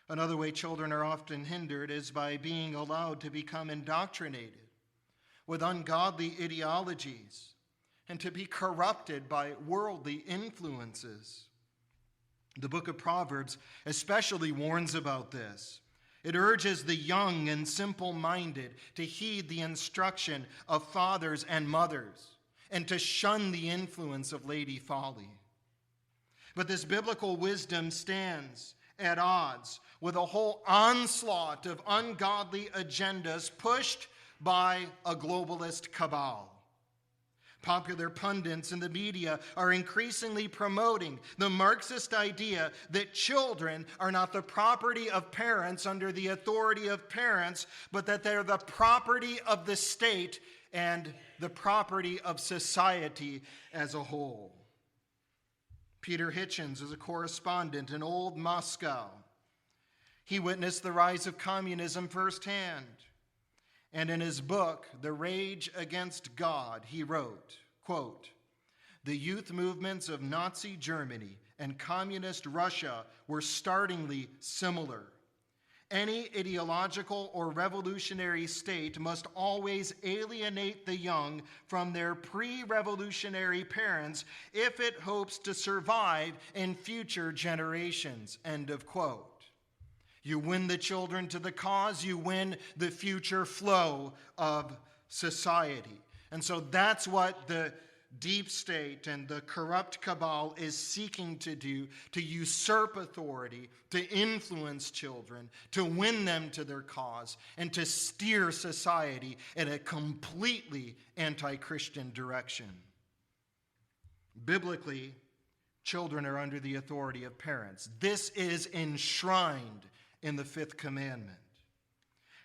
Another way children are often hindered is by being allowed to become indoctrinated with ungodly ideologies and to be corrupted by worldly influences. The book of Proverbs especially warns about this. It urges the young and simple-minded to heed the instruction of fathers and mothers and to shun the influence of Lady Folly. But this biblical wisdom stands at odds with a whole onslaught of ungodly agendas pushed by a globalist cabal. Popular pundits in the media are increasingly promoting the Marxist idea that children are not the property of parents under the authority of parents, but that they're the property of the state and the property of society as a whole. Peter Hitchens is a correspondent in old Moscow. He witnessed the rise of communism firsthand. And in his book, The Rage Against God, he wrote, quote, "The youth movements of Nazi Germany and communist Russia were startlingly similar. Any ideological or revolutionary state must always alienate the young from their pre-revolutionary parents if it hopes to survive in future generations," end of quote. You win the children to the cause, you win the future flow of society. And so that's what the deep state and the corrupt cabal is seeking to do, to usurp authority, to influence children, to win them to their cause, and to steer society in a completely anti-Christian direction. Biblically, children are under the authority of parents. This is enshrined in the fifth commandment.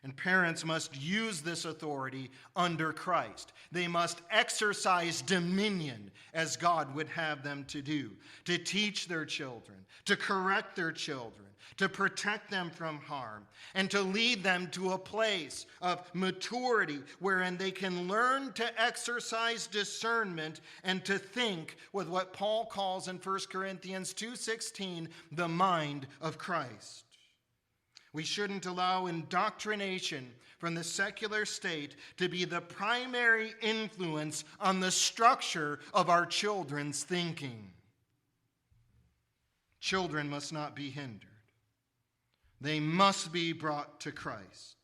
And parents must use this authority under Christ. They must exercise dominion as God would have them to do, to teach their children, to correct their children, to protect them from harm, and to lead them to a place of maturity wherein they can learn to exercise discernment and to think with what Paul calls in 1 Corinthians 2:16, the mind of Christ. We shouldn't allow indoctrination from the secular state to be the primary influence on the structure of our children's thinking. Children must not be hindered. They must be brought to Christ.